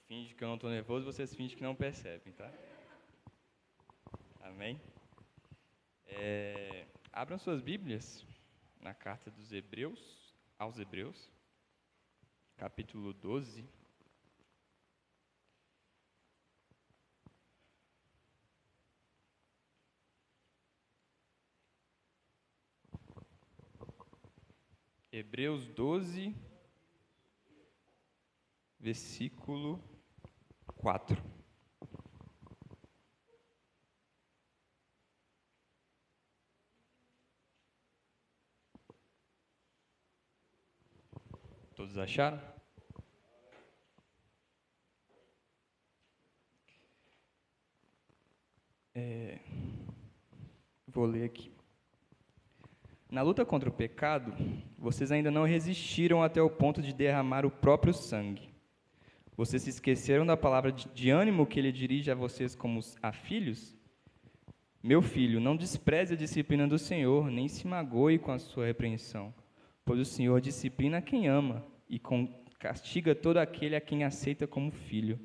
finge que eu não estou nervoso, vocês fingem que não percebem, tá? Amém? Abram suas Bíblias na carta dos Hebreus, aos Hebreus, capítulo 12. Hebreus 12, versículo 4. Todos acharam? Vou ler aqui. Na luta contra o pecado, vocês ainda não resistiram até o ponto de derramar o próprio sangue. Vocês se esqueceram da palavra de ânimo que ele dirige a vocês como a filhos? Meu filho, não despreze a disciplina do Senhor, nem se magoe com a sua repreensão, pois o Senhor disciplina quem ama e castiga todo aquele a quem aceita como filho.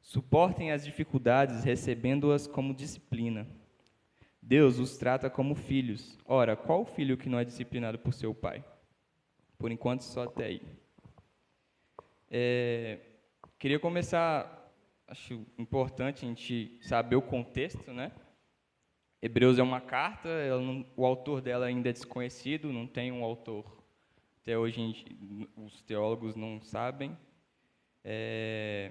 Suportem as dificuldades, recebendo-as como disciplina. Deus os trata como filhos. Ora, qual filho que não é disciplinado por seu pai? Por enquanto, só até aí. Queria começar, acho importante a gente saber o contexto, né? Hebreus é uma carta, o autor dela ainda é desconhecido, não tem um autor. Até hoje os teólogos não sabem. É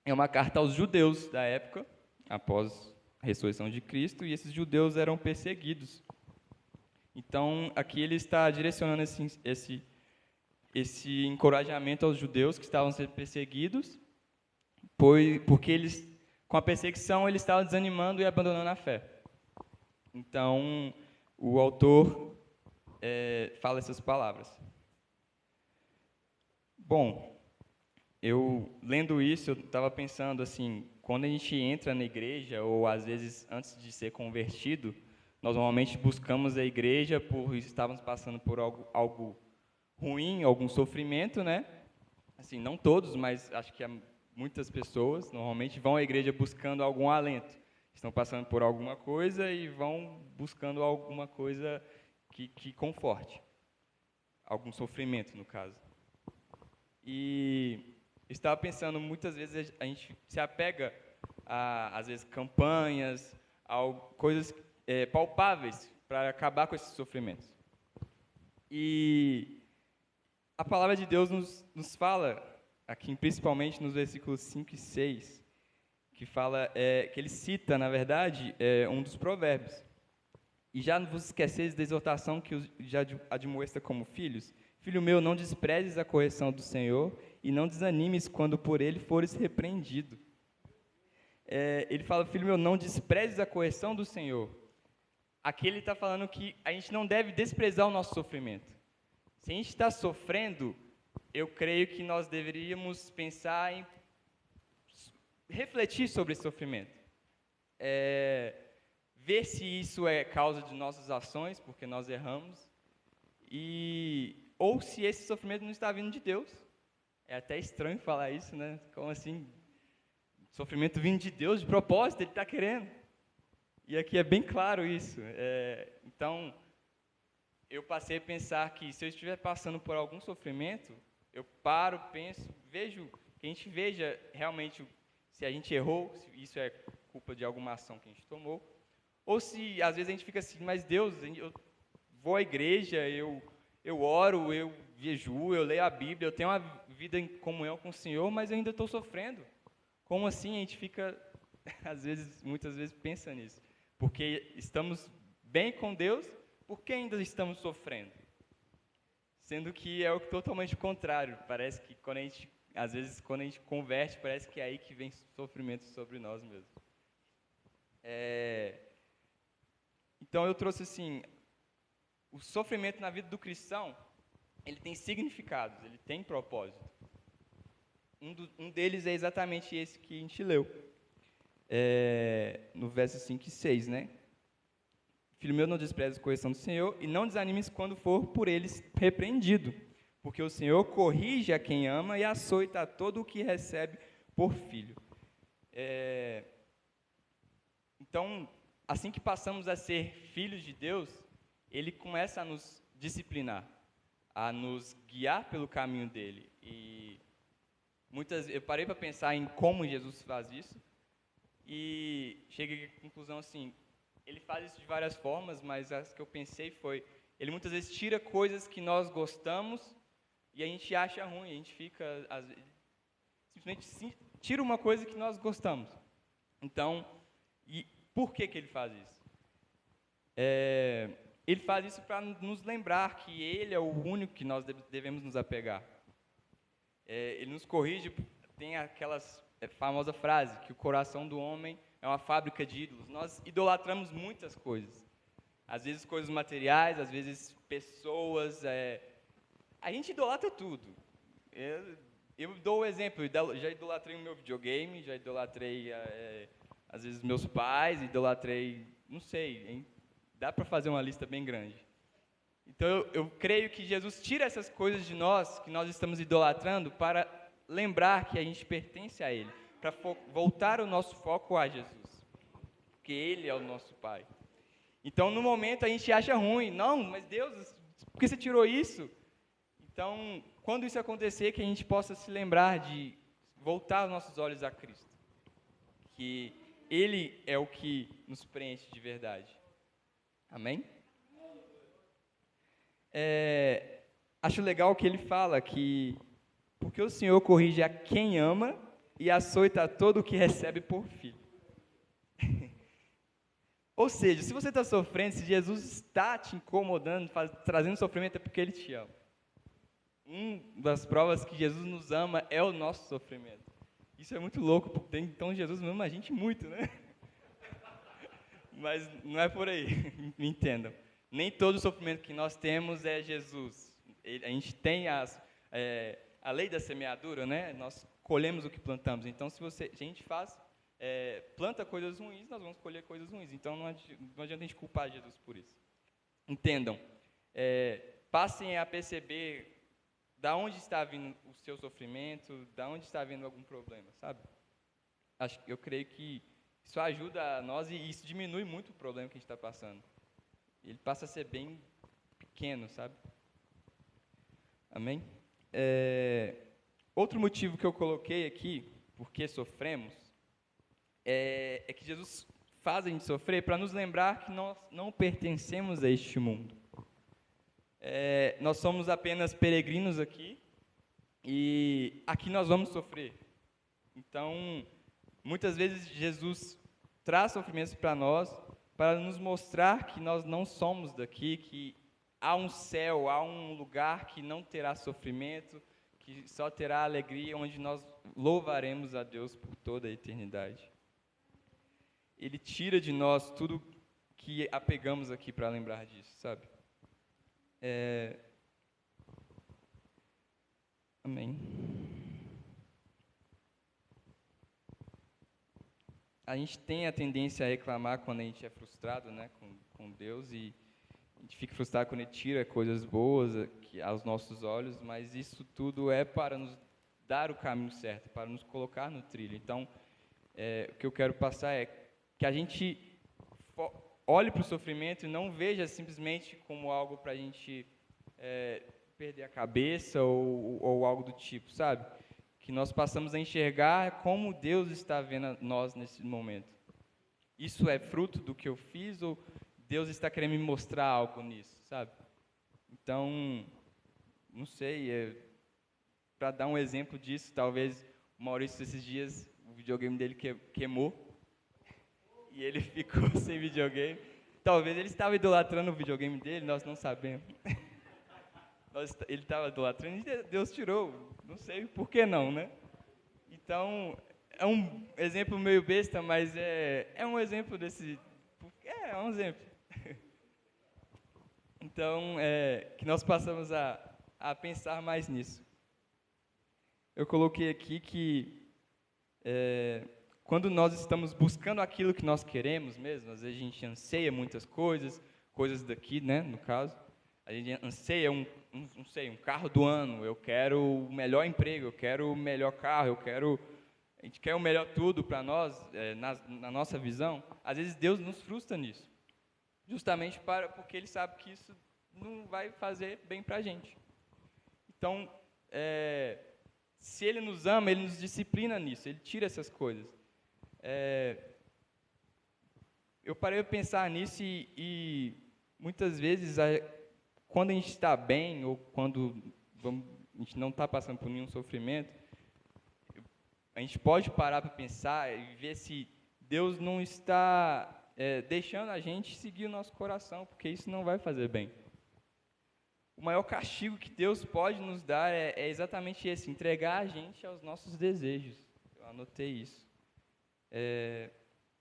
uma carta aos judeus da época, após a ressurreição de Cristo, e esses judeus eram perseguidos. Então, aqui ele está direcionando esse encorajamento aos judeus que estavam sendo perseguidos, porque eles, com a perseguição, eles estavam desanimando e abandonando a fé. Então, o autor fala essas palavras. Bom, eu lendo isso, eu estava pensando assim, quando a gente entra na igreja, ou às vezes antes de ser convertido, nós normalmente buscamos a igreja por estarmos passando por algo ruim, algum sofrimento, né? Assim, não todos, mas acho que muitas pessoas normalmente vão à igreja buscando algum alento. Estão passando por alguma coisa e vão buscando alguma coisa que conforte. Algum sofrimento, no caso. E estava pensando, muitas vezes a gente se apega a, às vezes, campanhas, a coisas palpáveis para acabar com esses sofrimentos. E a palavra de Deus nos fala, aqui principalmente nos versículos 5 e 6, que fala, que ele cita, na verdade, um dos provérbios. E já não vos esqueceis da exortação que já admoesta como filhos? Filho meu, não desprezes a correção do Senhor e não desanimes quando por ele fores repreendido. Ele fala, filho meu, não desprezes a correção do Senhor. Aqui ele está falando que a gente não deve desprezar o nosso sofrimento. Se a gente está sofrendo, eu creio que nós deveríamos pensar em refletir sobre esse sofrimento. Ver se isso é causa de nossas ações, porque nós erramos, ou se esse sofrimento não está vindo de Deus. É até estranho falar isso, né? Como assim? Sofrimento vindo de Deus, de propósito, Ele está querendo. E aqui é bem claro isso. Então, eu passei a pensar que se eu estiver passando por algum sofrimento, eu paro, penso, que a gente veja realmente se a gente errou, se isso é culpa de alguma ação que a gente tomou, ou se às vezes a gente fica assim, mas Deus, eu vou à igreja, eu oro, eu jejuo, eu leio a Bíblia, eu tenho uma vida em comunhão com o Senhor, mas eu ainda estou sofrendo. Como assim? A gente fica, muitas vezes pensa nisso. Porque estamos bem com Deus, por que ainda estamos sofrendo? Sendo que é o totalmente contrário. Parece que às vezes quando a gente converte, parece que é aí que vem sofrimento sobre nós mesmos. Então eu trouxe assim, o sofrimento na vida do cristão, ele tem significados, ele tem propósito. Um deles é exatamente esse que a gente leu, no verso 5 e 6, né? Filho meu, não desprezes a correção do Senhor e não desanimes quando for por eles repreendido, porque o Senhor corrige a quem ama e açoita a todo o que recebe por filho. Então, assim que passamos a ser filhos de Deus, Ele começa a nos disciplinar, a nos guiar pelo caminho dele. E eu parei para pensar em como Jesus faz isso e cheguei à conclusão assim, ele faz isso de várias formas, mas as que eu pensei foi, ele muitas vezes tira coisas que nós gostamos e a gente acha ruim, a gente fica, simplesmente tira uma coisa que nós gostamos. Então, e por que ele faz isso? Ele faz isso para nos lembrar que Ele é o único que nós devemos nos apegar. Ele nos corrige, tem aquelas famosa frase, que o coração do homem é uma fábrica de ídolos. Nós idolatramos muitas coisas. Às vezes coisas materiais, às vezes pessoas. A gente idolatra tudo. Eu dou o exemplo, já idolatrei o meu videogame, já idolatrei, às vezes, meus pais, idolatrei, não sei, hein? Dá para fazer uma lista bem grande. Então, eu creio que Jesus tira essas coisas de nós, que nós estamos idolatrando, para lembrar que a gente pertence a Ele, para voltar o nosso foco a Jesus, porque Ele é o nosso Pai. Então, no momento, a gente acha ruim. Não, mas Deus, por que você tirou isso? Então, quando isso acontecer, que a gente possa se lembrar de voltar os nossos olhos a Cristo, que Ele é o que nos preenche de verdade. Amém? Acho legal que ele fala que porque o Senhor corrige a quem ama e açoita a todo o que recebe por filho. Ou seja, se você está sofrendo, se Jesus está te incomodando, trazendo sofrimento, é porque Ele te ama. Uma das provas que Jesus nos ama é o nosso sofrimento. Isso é muito louco, porque então Jesus ama a gente muito, né? Mas não é por aí, me entendam. Nem todo sofrimento que nós temos é Jesus. A gente tem a lei da semeadura, né? Nós colhemos o que plantamos. Então, se a gente planta coisas ruins, nós vamos colher coisas ruins. Então, não adianta a gente culpar Jesus por isso. Entendam. Passem a perceber da onde está vindo o seu sofrimento, da onde está vindo algum problema, sabe? Eu creio que isso ajuda a nós e isso diminui muito o problema que a gente está passando. Ele passa a ser bem pequeno, sabe? Amém? Outro motivo que eu coloquei aqui, porque sofremos, é que Jesus faz a gente sofrer para nos lembrar que nós não pertencemos a este mundo. Nós somos apenas peregrinos aqui e aqui nós vamos sofrer. Então, muitas vezes Jesus traz sofrimentos para nós, para nos mostrar que nós não somos daqui, que há um céu, há um lugar que não terá sofrimento, que só terá alegria, onde nós louvaremos a Deus por toda a eternidade. Ele tira de nós tudo que apegamos aqui para lembrar disso, sabe? Amém. A gente tem a tendência a reclamar quando a gente é frustrado, né, com Deus, e a gente fica frustrado quando Ele tira coisas boas aos nossos olhos, mas isso tudo é para nos dar o caminho certo, para nos colocar no trilho. Então, o que eu quero passar é que a gente olhe para o sofrimento e não veja simplesmente como algo para a gente perder a cabeça ou algo do tipo, sabe? Que nós passamos a enxergar como Deus está vendo nós nesse momento. Isso é fruto do que eu fiz ou Deus está querendo me mostrar algo nisso, sabe? Então, não sei, para dar um exemplo disso, talvez o Maurício, esses dias, o videogame dele queimou e ele ficou sem videogame. Talvez ele estava idolatrando o videogame dele, nós não sabemos. Ele estava idolatrando e Deus tirou, não sei por que não, né? Então, é um exemplo meio besta, mas é um exemplo desse... É um exemplo. Então, que nós passamos a pensar mais nisso. Eu coloquei aqui que quando nós estamos buscando aquilo que nós queremos mesmo, às vezes a gente anseia muitas coisas daqui, né, no caso, a gente anseia um carro do ano, eu quero o melhor emprego, eu quero o melhor carro, eu quero a gente quer o melhor tudo para nós, na nossa visão, às vezes Deus nos frustra nisso, justamente porque Ele sabe que isso não vai fazer bem para a gente. Então, se Ele nos ama, Ele nos disciplina nisso, Ele tira essas coisas. Eu parei para pensar nisso e muitas vezes, quando a gente está bem, ou quando a gente não está passando por nenhum sofrimento, a gente pode parar para pensar e ver se Deus não está deixando a gente seguir o nosso coração, porque isso não vai fazer bem. O maior castigo que Deus pode nos dar é exatamente esse, entregar a gente aos nossos desejos. Eu anotei isso.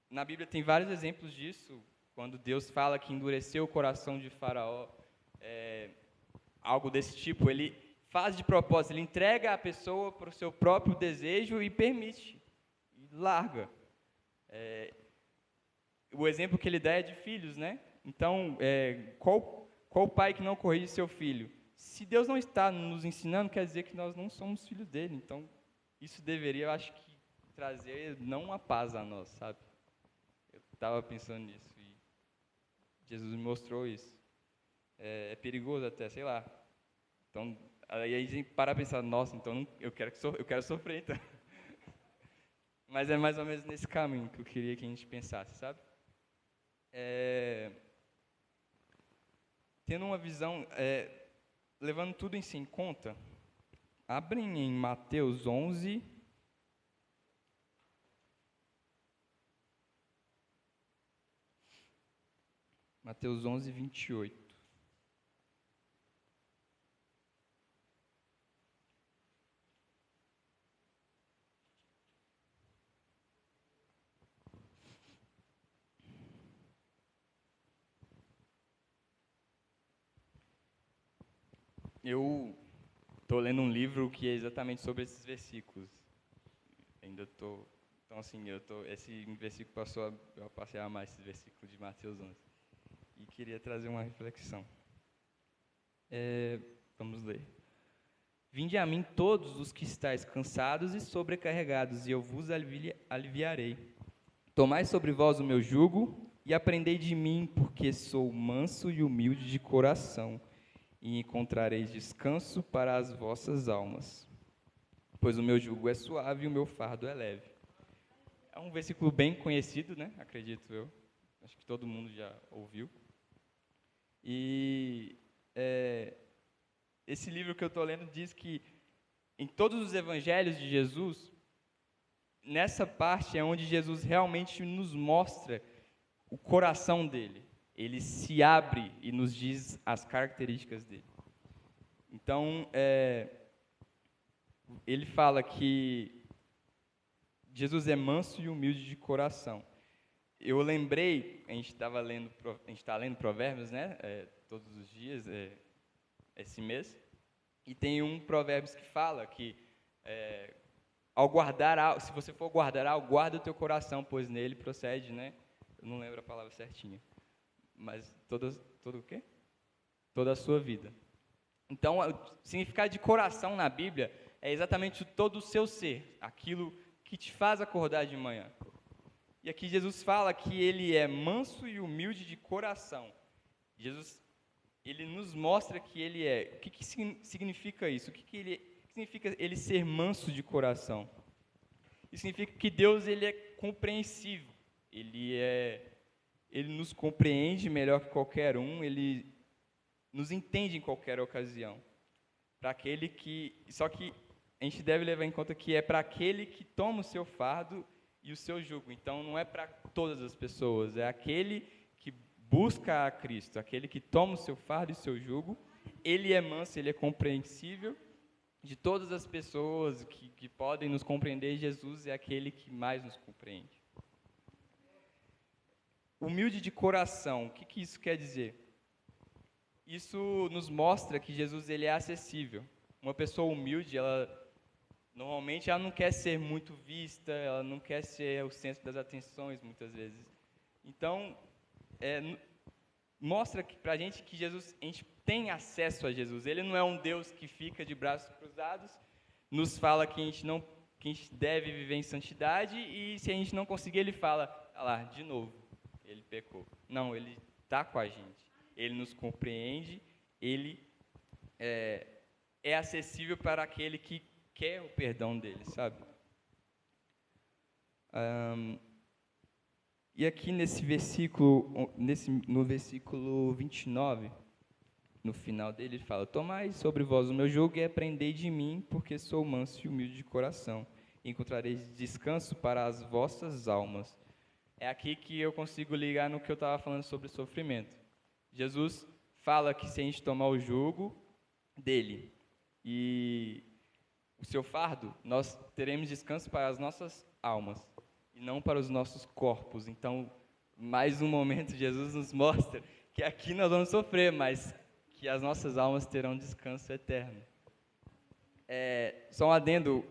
Na Bíblia tem vários exemplos disso, quando Deus fala que endureceu o coração de Faraó, algo desse tipo, Ele faz de propósito, Ele entrega a pessoa para o seu próprio desejo e permite, e larga. O exemplo que Ele dá é de filhos, né? Então, qual pai que não corrige seu filho? Se Deus não está nos ensinando, quer dizer que nós não somos filhos dele. Então, isso deveria, eu acho que, trazer não uma paz a nós, sabe? Eu estava pensando nisso e Jesus me mostrou isso. É perigoso até, sei lá. Então, aí a gente para pensar, nossa, então eu quero sofrer, então. Mas é mais ou menos nesse caminho que eu queria que a gente pensasse, sabe? Tendo uma visão, levando tudo isso em conta, abrem em Mateus 11, Mateus 11, 28. Eu estou lendo um livro que é exatamente sobre esses versículos. Ainda estou... Então, assim, esse versículo eu passei a amar esse versículo de Mateus 11. E queria trazer uma reflexão. Vamos ler. Vinde a mim todos os que estáis cansados e sobrecarregados, e eu vos aliviarei. Tomai sobre vós o meu jugo e aprendei de mim, porque sou manso e humilde de coração, e encontrareis descanso para as vossas almas. Pois o meu jugo é suave e o meu fardo é leve. É um versículo bem conhecido, né? Acredito eu. Acho que todo mundo já ouviu. E esse livro que eu estou lendo diz que em todos os evangelhos de Jesus, nessa parte é onde Jesus realmente nos mostra o coração dele. Ele se abre e nos diz as características dele. Então, ele fala que Jesus é manso e humilde de coração. Eu lembrei, a gente está lendo Provérbios, né? Todos os dias, esse mês, e tem um Provérbios que fala que se você for guardar algo, guarda o teu coração, pois nele procede, né? Eu não lembro a palavra certinha, mas todo o quê? Toda a sua vida. Então, o significado de coração na Bíblia é exatamente todo o seu ser, aquilo que te faz acordar de manhã. E aqui Jesus fala que ele é manso e humilde de coração. Jesus, ele nos mostra que ele é. O que significa isso? O que significa ele ser manso de coração? Isso significa que Deus ele é compreensivo. Ele nos compreende melhor que qualquer um. Ele nos entende em qualquer ocasião. Só que a gente deve levar em conta que é para aquele que toma o seu fardo e o seu jugo. Então, não é para todas as pessoas, é aquele que busca a Cristo, aquele que toma o seu fardo e o seu jugo. Ele é manso, ele é compreensível. De todas as pessoas que podem nos compreender, Jesus é aquele que mais nos compreende. Humilde de coração, o que isso quer dizer? Isso nos mostra que Jesus ele é acessível. Uma pessoa humilde, normalmente ela não quer ser muito vista, ela não quer ser o centro das atenções, muitas vezes. Então, mostra para a gente que a gente tem acesso a Jesus. Ele não é um Deus que fica de braços cruzados, nos fala que a gente não que a gente deve viver em santidade, e se a gente não conseguir, ele fala, ah lá, de novo, ele pecou. Não, ele está com a gente, ele nos compreende, ele é acessível para aquele que quer o perdão dele, sabe? E aqui nesse versículo, no versículo 29, no final dele, ele fala: tomai sobre vós o meu jugo e aprendei de mim, porque sou manso e humilde de coração, e encontrareis descanso para as vossas almas. É aqui que eu consigo ligar no que eu estava falando sobre sofrimento. Jesus fala que se a gente tomar o jugo dele e o seu fardo, nós teremos descanso para as nossas almas e não para os nossos corpos. Então, mais um momento, Jesus nos mostra que aqui nós vamos sofrer, mas que as nossas almas terão descanso eterno. Só um adendo,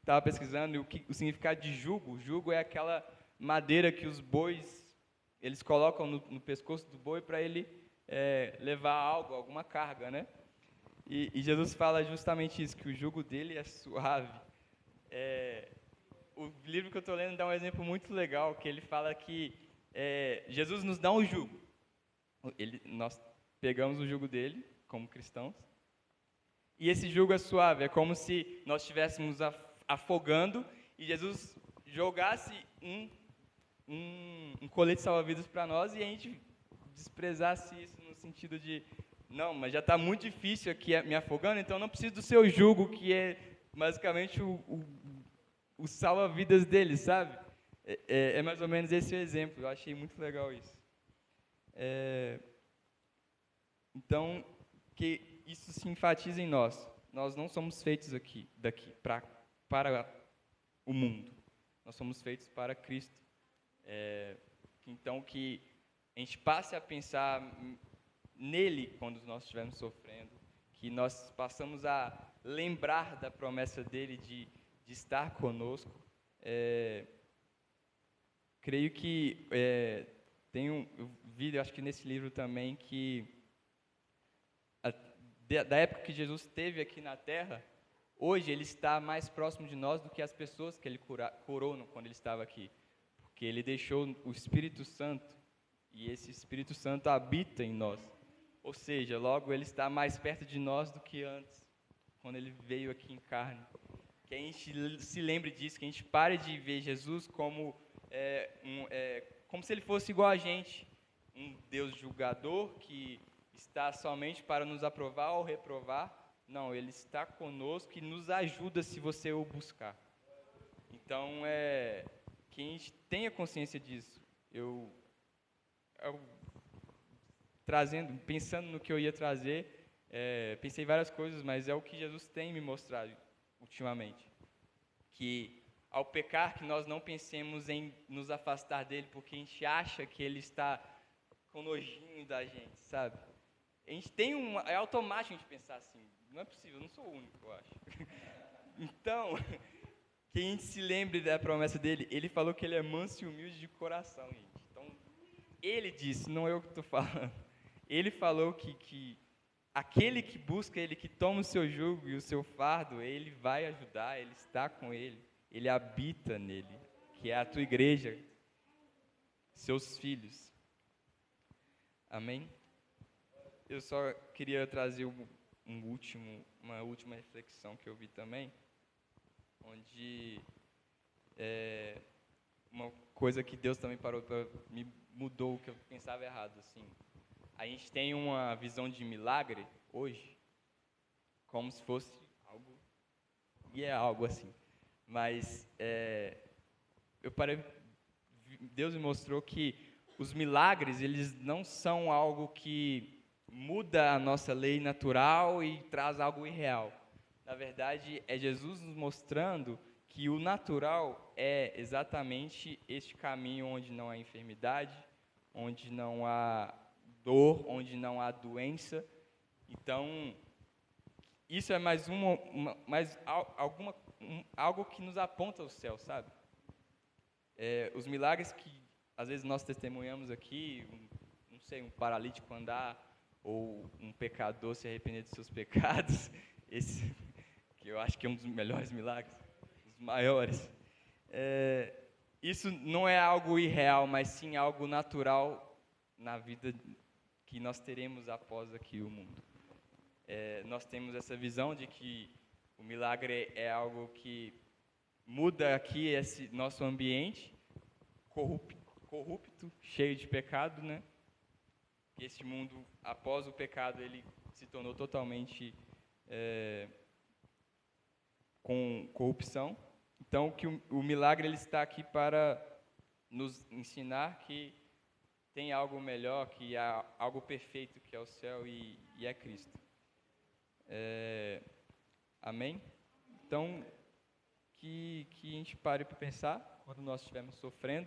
estava pesquisando o significado de jugo. Jugo é aquela madeira que os bois, eles colocam no pescoço do boi para ele levar algo, alguma carga, né? E Jesus fala justamente isso, que o jugo dele é suave. O livro que eu estou lendo dá um exemplo muito legal, que ele fala que Jesus nos dá um jugo. Nós pegamos o jugo dele, como cristãos, e esse jugo é suave, é como se nós estivéssemos afogando e Jesus jogasse um colete salva-vidas para nós e a gente desprezasse isso no sentido de, não, mas já está muito difícil aqui me afogando, então não preciso do seu jugo, que é basicamente o salva-vidas dele, sabe? É mais ou menos esse o exemplo, eu achei muito legal isso. Então, que isso se enfatiza em nós. Nós não somos feitos daqui para o mundo. Nós somos feitos para Cristo. Então, que a gente passe a pensar nele quando nós estivermos sofrendo, que nós passamos a lembrar da promessa dele de estar conosco. Creio que eu vi, acho que nesse livro também, que da época que Jesus esteve aqui na Terra, hoje ele está mais próximo de nós do que as pessoas que ele curou quando ele estava aqui. Porque ele deixou o Espírito Santo, e esse Espírito Santo habita em nós. Ou seja, logo ele está mais perto de nós do que antes, quando ele veio aqui em carne. Que a gente se lembre disso, que a gente pare de ver Jesus como se ele fosse igual a gente, um Deus julgador que está somente para nos aprovar ou reprovar. Não, ele está conosco e nos ajuda se você o buscar. Então, que a gente tenha consciência disso. Eu pensando no que eu ia trazer, pensei várias coisas, mas é o que Jesus tem me mostrado ultimamente. Que ao pecar, que nós não pensemos em nos afastar dele, porque a gente acha que ele está com nojinho da gente, sabe? A gente tem é automático a gente pensar assim, não é possível, eu não sou o único, eu acho. Então, que a gente se lembre da promessa dele. Ele falou que ele é manso e humilde de coração, gente. Então, ele disse, não é eu que estou falando. Ele falou que aquele que busca ele, que toma o seu jugo e o seu fardo, ele vai ajudar, ele está com ele, ele habita nele, que é a tua igreja, seus filhos. Amém? Eu só queria trazer uma última reflexão que eu vi também, onde uma coisa que Deus também me mudou o que eu pensava errado, assim. A gente tem uma visão de milagre hoje, como se fosse algo, e é algo assim. Mas Deus me mostrou que os milagres, eles não são algo que muda a nossa lei natural e traz algo irreal. Na verdade, é Jesus nos mostrando que o natural é exatamente este caminho onde não há enfermidade, onde não há dor, onde não há doença. Então, isso é mais algo que nos aponta ao céu, sabe? Os milagres que às vezes nós testemunhamos aqui, não sei, um paralítico andar, ou um pecador se arrepender de seus pecados, esse que eu acho que é um dos melhores milagres, dos maiores. Isso não é algo irreal, mas sim algo natural na vida que nós teremos após aqui o mundo. Nós temos essa visão de que o milagre é algo que muda aqui esse nosso ambiente corrupto, cheio de pecado, né? Este mundo, após o pecado, ele se tornou totalmente com corrupção. Então, que o milagre ele está aqui para nos ensinar que tem algo melhor, que há algo perfeito, que é o céu e é Cristo. Amém? Então, que a gente pare para pensar quando nós estivermos sofrendo.